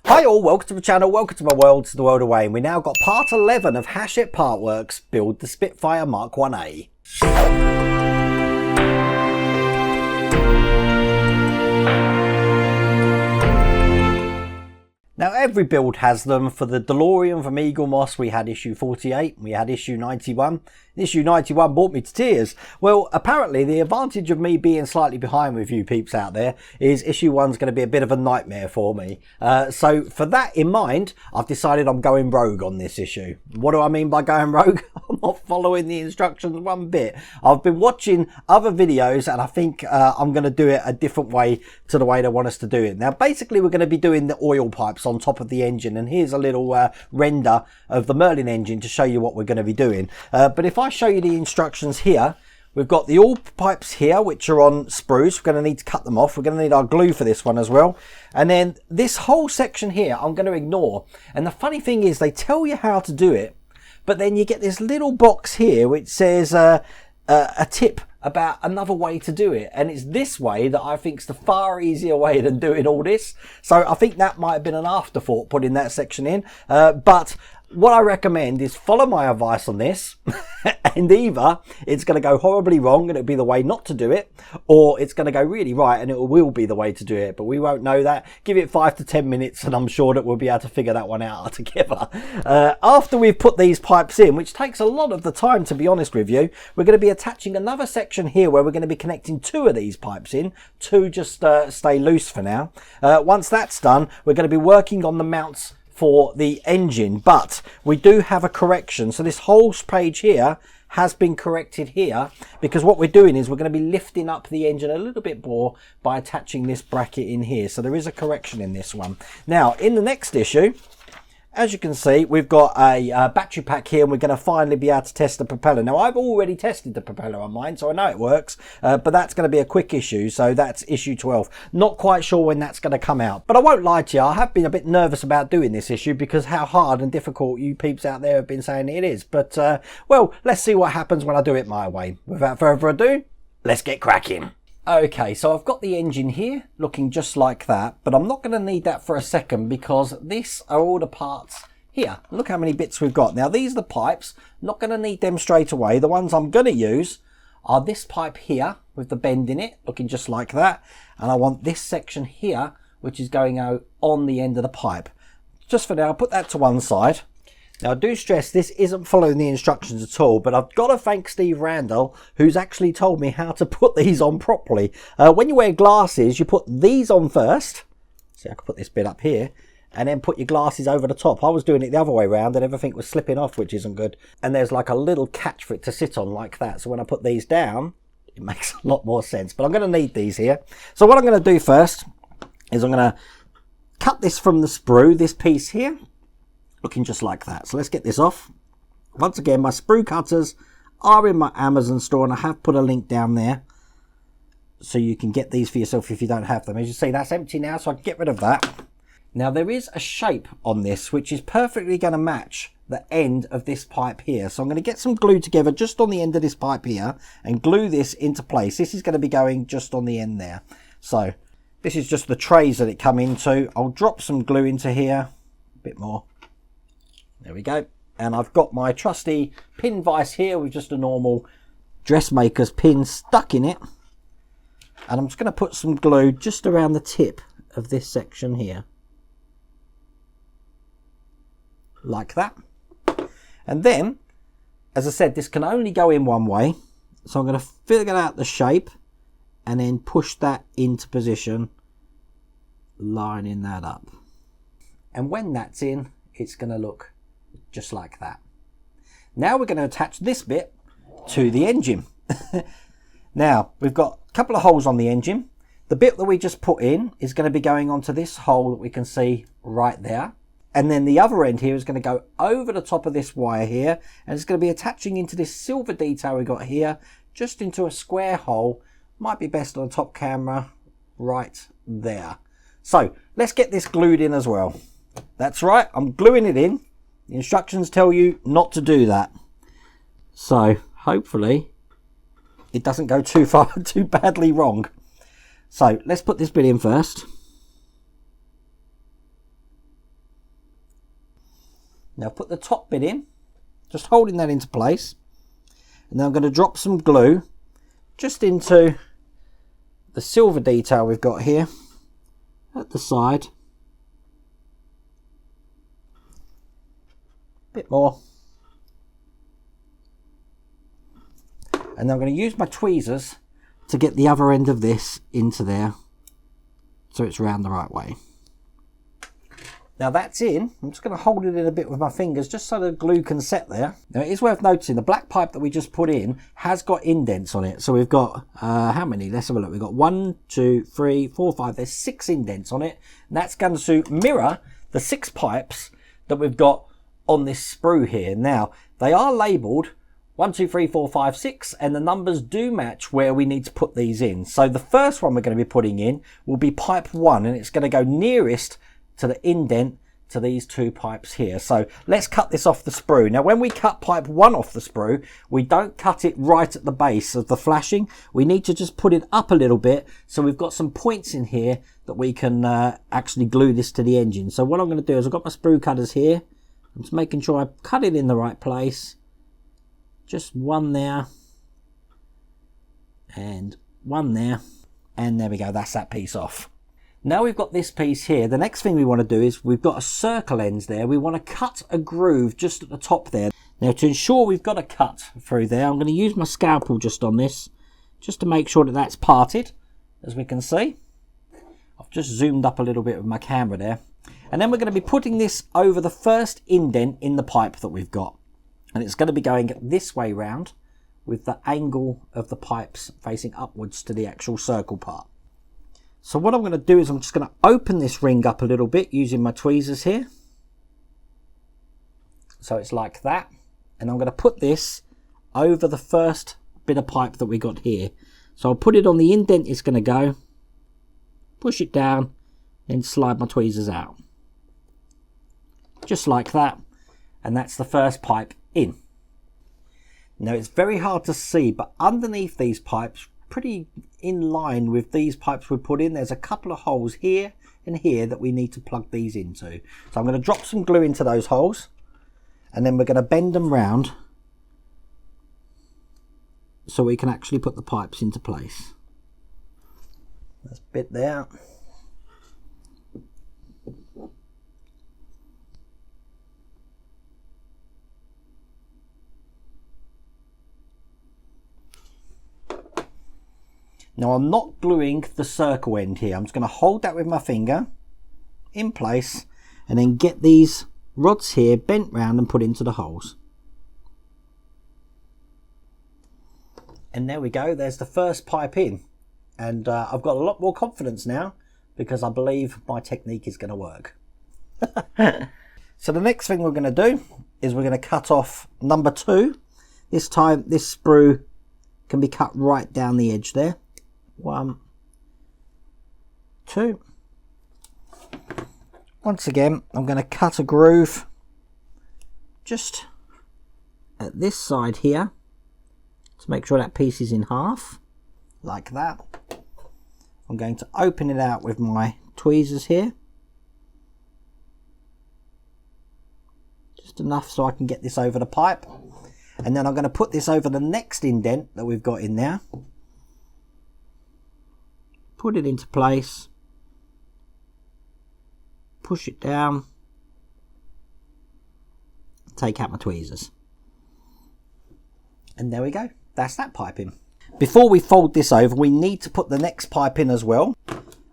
Hi all, welcome to the channel, welcome to my world, to the world away, and we now got part 11 of Hachette Partworks build the Spitfire Mk1a. Now every build has them. For the DeLorean from Mk1a we had issue 48, we had issue 91. Issue 91 brought me to tears. Well, apparently the advantage of me being slightly behind with you peeps out there is issue 1's going to be a bit of a nightmare for me. So for that in mind, I've decided I'm going rogue on this issue. What do I mean by going rogue? I'm not following the instructions one bit. I've been watching other videos and I think I'm going to do it a different way to the way they want us to do it. Now basically we're going to be doing the oil pipes on top of the engine, and here's a little render of the Merlin engine to show you what we're going to be doing. But if I show you the instructions here, we've got the oil pipes here which are on sprues. We're going to need to cut them off. We're going to need our glue for this one as well, and then this whole section here I'm going to ignore. And the funny thing is they tell you how to do it, but then you get this little box here which says a tip about another way to do it, and it's this way that I think is the far easier way than doing all this. So I think that might have been an afterthought putting that section in, but what I recommend is follow my advice on this and either it's going to go horribly wrong and it'll be the way not to do it, or it's going to go really right and it will be the way to do it, but we won't know that. Give it 5 to 10 minutes and I'm sure that we'll be able to figure that one out together. After we've put these pipes in, which takes a lot of the time to be honest with you, we're going to be attaching another section here where we're going to be connecting 2 of these pipes in. 2 just stay loose for now. Once that's done, we're going to be working on the mounts for the engine, but we do have a correction. So this whole page here has been corrected here, because what we're doing is we're going to be lifting up the engine a little bit more by attaching this bracket in here. So there is a correction in this one. Now in the next issue, as you can see, we've got a battery pack here, and we're going to finally be able to test the propeller. Now, I've already tested the propeller on mine, so I know it works, but that's going to be a quick issue, so that's issue 12. Not quite sure when that's going to come out, but I won't lie to you, I have been a bit nervous about doing this issue because how hard and difficult you peeps out there have been saying it is. But, well, let's see what happens when I do it my way. Without further ado, let's get cracking. Okay, so I've got the engine here looking just like that, but I'm not going to need that for a second because these are all the parts here. Look how many bits we've got. Now these are the pipes, not going to need them straight away. The ones I'm going to use are this pipe here with the bend in it, looking just like that. And I want this section here, which is going out on the end of the pipe. Just for now, I'll put that to one side. Now I do stress this isn't following the instructions at all, but I've got to thank Steve Randall who's actually told me how to put these on properly. When you wear glasses, you put these on first. See, I can put this bit up here and then put your glasses over the top. I was doing it the other way around and everything was slipping off, which isn't good. And there's like a little catch for it to sit on like that. So when I put these down, it makes a lot more sense. But I'm going to need these here. So what I'm going to do first is I'm going to cut this from the sprue, this piece here. Looking just like that. So let's get this off. Once again, my sprue cutters are in my Amazon store and I have put a link down there so you can get these for yourself if you don't have them. As you see, that's empty now, so I can get rid of that. Now there is a shape on this which is perfectly going to match the end of this pipe here. So I'm going to get some glue together just on the end of this pipe here and glue this into place. This is going to be going just on the end there. So this is just the trays that it come into. I'll drop some glue into here, a bit more. There we go. And I've got my trusty pin vise here with just a normal dressmaker's pin stuck in it. And I'm just going to put some glue just around the tip of this section here. Like that. And then, as I said, this can only go in one way. So I'm going to figure out the shape and then push that into position, lining that up. And when that's in, it's going to look just like that. Now we're going to attach this bit to the engine. Now we've got a couple of holes on the engine. The bit that we just put in is going to be going onto this hole that we can see right there, and then the other end here is going to go over the top of this wire here, and it's going to be attaching into this silver detail we got here, just into a square hole. Might be best on a top camera right there. So let's get this glued in as well. That's right, I'm gluing it in. The instructions tell you not to do that. So hopefully it doesn't go too badly wrong. So let's put this bit in first. Now put the top bit in, just holding that into place. And then I'm going to drop some glue just into the silver detail we've got here at the side. A bit more. And then I'm going to use my tweezers to get the other end of this into there so it's round the right way. Now that's in. I'm just going to hold it in a bit with my fingers just so the glue can set there. Now it is worth noticing the black pipe that we just put in has got indents on it. So we've got, how many? Let's have a look. We've got 1, 2, 3, 4, 5. There's 6 indents on it. And that's going to mirror the 6 pipes that we've got on this sprue here. Now they are labelled 1, 2, 3, 4, 5, 6, and the numbers do match where we need to put these in. So the first one we're going to be putting in will be pipe 1, and it's going to go nearest to the indent to these 2 pipes here. So let's cut this off the sprue. Now when we cut pipe 1 off the sprue, we don't cut it right at the base of the flashing. We need to just put it up a little bit so we've got some points in here that we can actually glue this to the engine. So what I'm going to do is I've got my sprue cutters here. I'm just making sure I cut it in the right place. Just one there and one there, and there we go, that's that piece off. Now we've got this piece here, the next thing we want to do is we've got a circle ends there. We want to cut a groove just at the top there. Now to ensure we've got a cut through there, I'm going to use my scalpel just on this just to make sure that that's parted, as we can see. I've just zoomed up a little bit with my camera there, and then we're going to be putting this over the first indent in the pipe that we've got. And it's going to be going this way round with the angle of the pipes facing upwards to the actual circle part. So what I'm going to do is I'm just going to open this ring up a little bit using my tweezers here. So it's like that. And I'm going to put this over the first bit of pipe that we got here. So I'll put it on the indent it's going to go, push it down, then slide my tweezers out. Just like that. And that's the first pipe in. Now it's very hard to see, but underneath these pipes, pretty in line with these pipes we put in, there's a couple of holes here and here that we need to plug these into. So I'm going to drop some glue into those holes, and then we're going to bend them round so we can actually put the pipes into place. That's a bit there. Now I'm not gluing the circle end here. I'm just going to hold that with my finger in place and then get these rods here bent round and put into the holes. And there we go, there's the first pipe in. And I've got a lot more confidence now because I believe my technique is going to work. So the next thing we're going to do is we're going to cut off number 2. This time this sprue can be cut right down the edge there. 1, 2. Once again, I'm going to cut a groove just at this side here to make sure that piece is in half, like that. I'm going to open it out with my tweezers here, just enough so I can get this over the pipe, and then I'm going to put this over the next indent that we've got in there. Put it into place, push it down, take out my tweezers, and there we go, that's that pipe in. Before we fold this over, we need to put the next pipe in as well.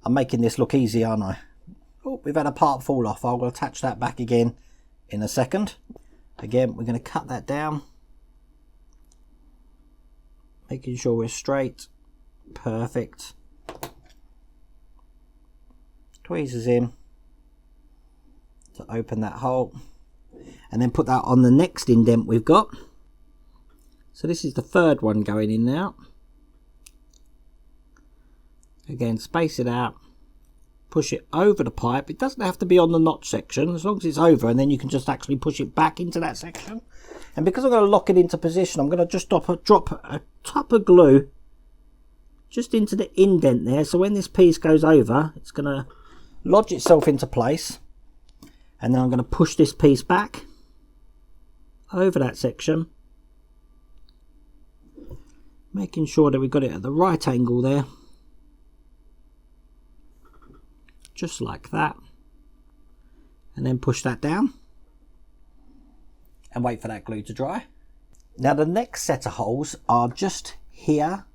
I'm making this look easy, aren't I? Oh, we've had a part fall off. I'll attach that back again in a second. Again, we're going to cut that down, making sure we're straight. Perfect. Tweezers in to open that hole, and then put that on the next indent we've got. So this is the third one going in now. Again, space it out, push it over the pipe. It doesn't have to be on the notch section, as long as it's over, and then you can just actually push it back into that section. And because I'm going to lock it into position, I'm going to just drop a top of glue just into the indent there, so when this piece goes over, it's going to lodge itself into place, and then I'm going to push this piece back over that section, making sure that we've got it at the right angle there, just like that, and then push that down and wait for that glue to dry. Now the next set of holes are just here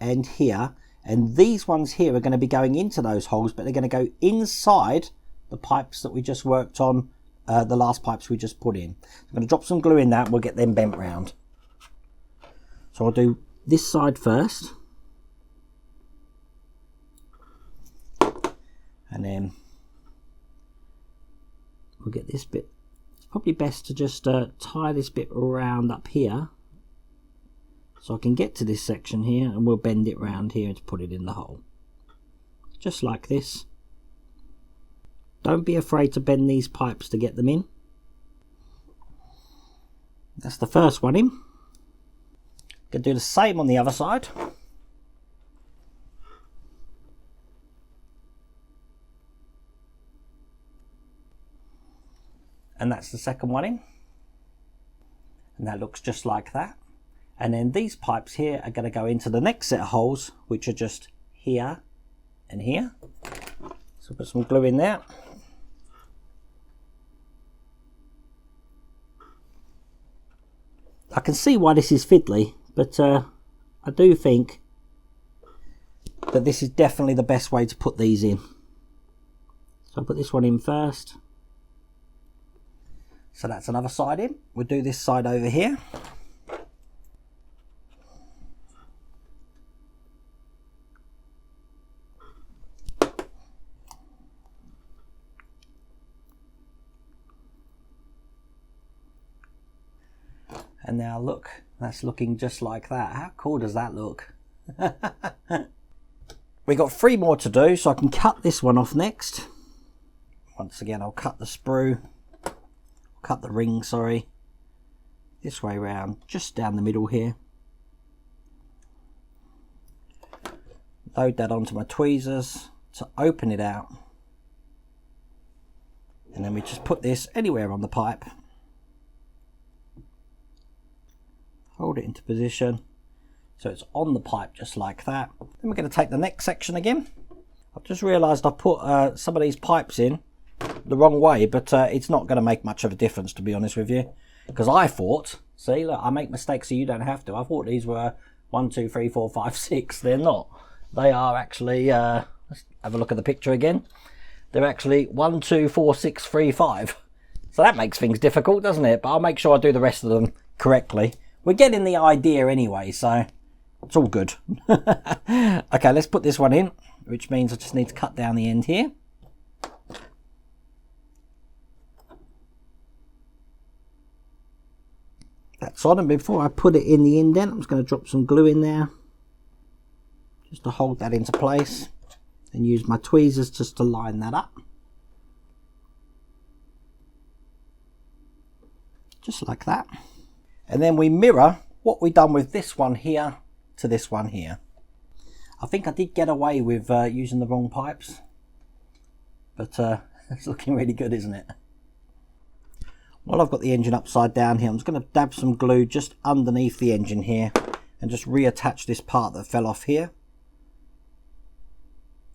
and here, and these ones here are going to be going into those holes, but they're going to go inside the pipes that we just worked on, the last pipes we just put in. I'm going to drop some glue in that and we'll get them bent round. So I'll do this side first, and then we'll get this bit. It's probably best to just tie this bit around up here so I can get to this section here, and we'll bend it round here to put it in the hole, just like this. Don't be afraid to bend these pipes to get them in. That's the first one in. Gonna do the same on the other side. And that's the second one in. And that looks just like that. And then these pipes here are going to go into the next set of holes, which are just here and here. So put some glue in there. I can see why this is fiddly, but I do think that this is definitely the best way to put these in. So I'll put this one in first. So that's another side in. We'll do this side over here. And now look, that's looking just like that. How cool does that look? We got 3 more to do, so I can cut this one off next. Once again, I'll cut the sprue, cut the ring, sorry, this way round, just down the middle here. Load that onto my tweezers to open it out. And then we just put this anywhere on the pipe. Hold it into position so it's on the pipe just like that. Then we're going to take the next section again. I've just realised I put some of these pipes in the wrong way, but it's not going to make much of a difference, to be honest with you, because I thought, see, look, I make mistakes so you don't have to. I thought these were 1, 2, 3, 4, 5, 6. They're not. They are actually, let's have a look at the picture again. They're actually 1, 2, 4, 6, 3, 5. So that makes things difficult, doesn't it? But I'll make sure I do the rest of them correctly. We're getting the idea anyway, so it's all good. Okay, let's put this one in, which means I just need to cut down the end here. That's on, and before I put it in the indent, I'm just going to drop some glue in there, just to hold that into place, and use my tweezers just to line that up. Just like that. And then we mirror what we've done with this one here to this one here. I think I did get away with using the wrong pipes, but it's looking really good, isn't it? While I've got the engine upside down here, I'm just going to dab some glue just underneath the engine here and just reattach this part that fell off here.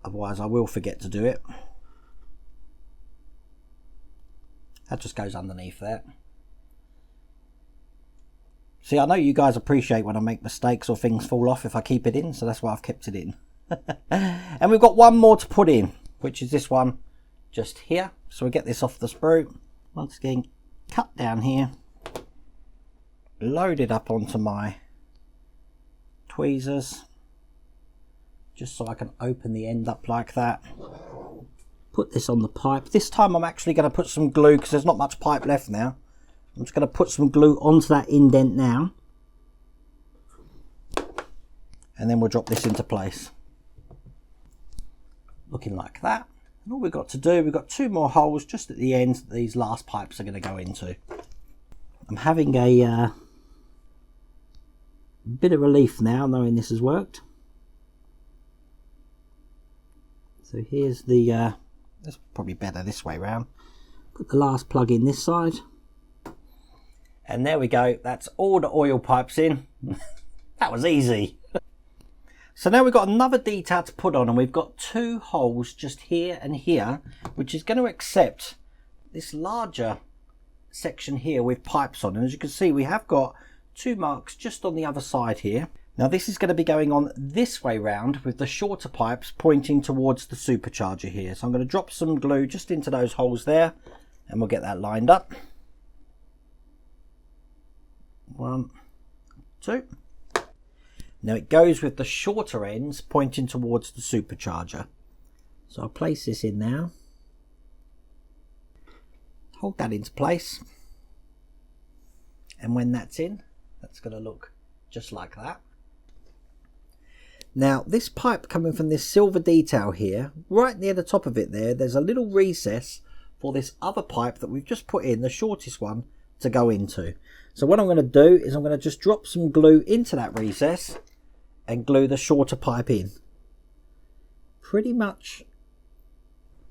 Otherwise I will forget to do it. That just goes underneath that. See, I know you guys appreciate when I make mistakes or things fall off if I keep it in, so that's why I've kept it in. And we've got one more to put in, which is this one just here. So we get this off the sprue. Once again, cut down here, load it up onto my tweezers, just so I can open the end up like that. Put this on the pipe. This time I'm actually going to put some glue because there's not much pipe left now. I'm just going to put some glue onto that indent now, and then we'll drop this into place. Looking like that. And all we've got to do, we've got 2 more holes just at the end that these last pipes are going to go into. I'm having a bit of relief now knowing this has worked. So here's the, that's probably better this way round. Put the last plug in this side. And there we go, that's all the oil pipes in. That was easy. So now we've got another detail to put on, and we've got 2 holes just here and here, which is going to accept this larger section here with pipes on. And as you can see, we have got 2 marks just on the other side here. Now this is going to be going on this way round with the shorter pipes pointing towards the supercharger here. So I'm going to drop some glue just into those holes there, and we'll get that lined up. 1, 2. Now it goes with the shorter ends pointing towards the supercharger. So I'll place this in now. Hold that into place. And when that's in, that's going to look just like that. Now this pipe coming from this silver detail here, right near the top of it there, there's a little recess for this other pipe that we've just put in, the shortest one, to go into. So what I'm going to do is I'm going to just drop some glue into that recess and glue the shorter pipe in. Pretty much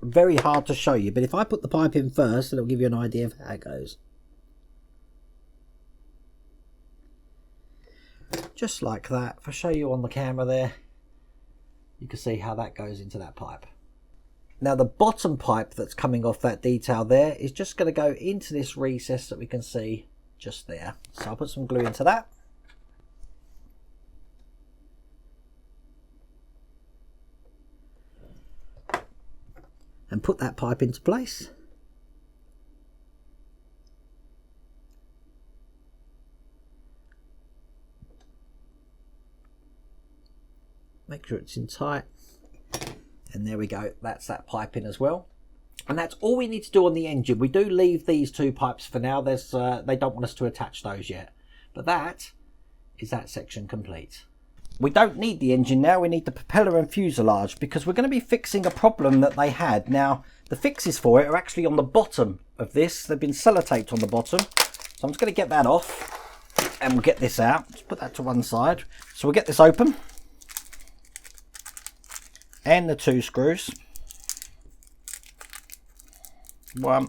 very hard to show you, but if I put the pipe in first, it'll give you an idea of how it goes. Just like that. If I show you on the camera there, you can see how that goes into that pipe. Now the bottom pipe that's coming off that detail there is just going to go into this recess that we can see just there. So I'll put some glue into that. And put that pipe into place. Make sure it's in tight. And there we go, that's that pipe in as well. And that's all we need to do on the engine. We do leave these 2 pipes for now. They don't want us to attach those yet. But that is that section complete. We don't need the engine now, we need the propeller and fuselage, because we're going to be fixing a problem that they had. Now, the fixes for it are actually on the bottom of this. They've been sellotaped on the bottom. So I'm just going to get that off, and we'll get this out. Just put that to one side. So we'll get this open. And the 2 screws. 1,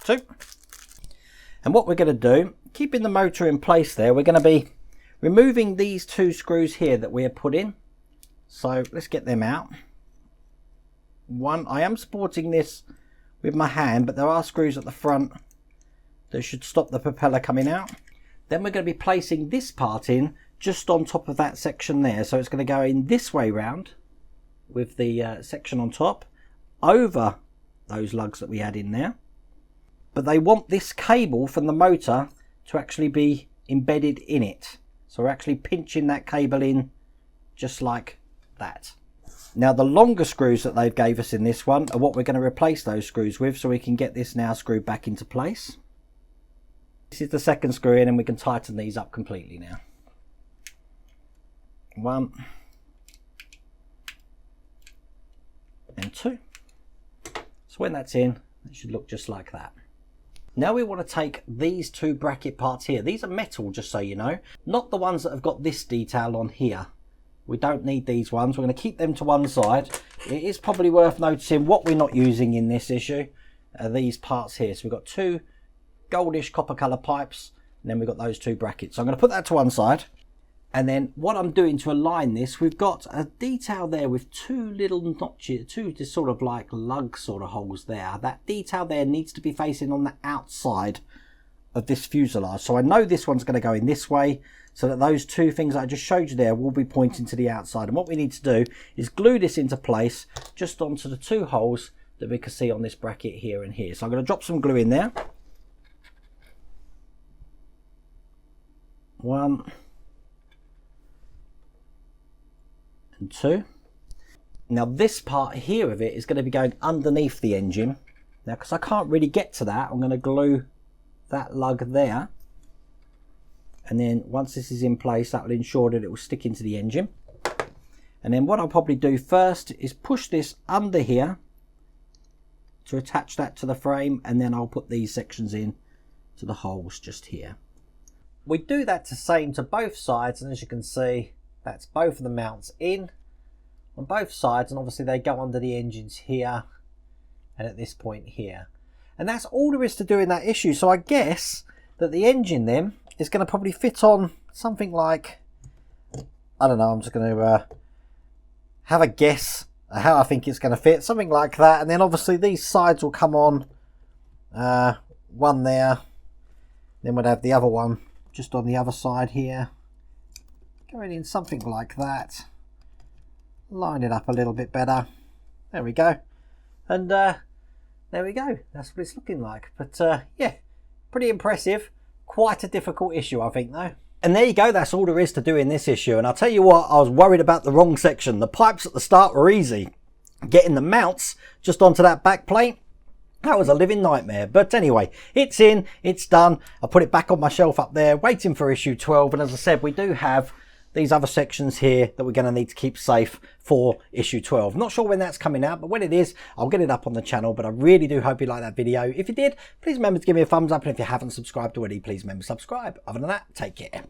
2. And what we're going to do, keeping the motor in place there, we're going to be removing these 2 screws here that we have put in. So let's get them out. I am supporting this with my hand, but there are screws at the front that should stop the propeller coming out. Then we're going to be placing this part in just on top of that section there. So it's going to go in this way round with the section on top over those lugs that we had in there. But they want this cable from the motor to actually be embedded in it. So we're actually pinching that cable in just like that. Now the longer screws that they gave us in this one are what we're going to replace those screws with, so we can get this now screwed back into place. This is the second screw in, and we can tighten these up completely now. 1 and 2. So when that's in, it should look just like that. Now we want to take these 2 bracket parts here. These are metal, just so you know, not the ones that have got this detail on here. We don't need these ones. We're going to keep them to one side. It is probably worth noticing what we're not using in this issue are these parts here. So we've got 2 goldish copper colour pipes, and then we've got those 2 brackets. So I'm going to put that to one side. And then what I'm doing to align this, we've got a detail there with 2 little notches, 2 just sort of like lug sort of holes there. That detail there needs to be facing on the outside of this fuselage. So I know this one's going to go in this way, so that those 2 things I just showed you there will be pointing to the outside. And what we need to do is glue this into place just onto the 2 holes that we can see on this bracket here and here. So I'm going to drop some glue in there. 1 and 2. Now this part here of it is going to be going underneath the engine. Now because I can't really get to that, I'm going to glue that lug there, and then once this is in place, that will ensure that it will stick into the engine. And then what I'll probably do first is push this under here to attach that to the frame, and then I'll put these sections in to the holes just here. We do that the same to both sides, and as you can see, that's both of the mounts in on both sides, and obviously they go under the engines here and at this point here. And that's all there is to do in that issue. So I guess that the engine then is going to probably fit on something like, I don't know, I'm just going to have a guess how I think it's going to fit, something like that. And then obviously these sides will come on, one there, then we'll have the other one just on the other side here, going in something like that, line it up a little bit better, there we go, and there we go, that's what it's looking like. But yeah, pretty impressive. Quite a difficult issue, I think, though. And there you go, that's all there is to do in this issue. And I'll tell you what, I was worried about the wrong section. The pipes at the start were easy. Getting the mounts just onto that back plate, that was a living nightmare. But anyway, it's in, it's done. I put it back on my shelf up there, waiting for issue 12. And as I said, we do have these other sections here that we're going to need to keep safe for issue 12. Not sure when that's coming out, but when it is, I'll get it up on the channel. But I really do hope you like that video. If you did, please remember to give me a thumbs up. And if you haven't subscribed already, please remember to subscribe. Other than that, take care.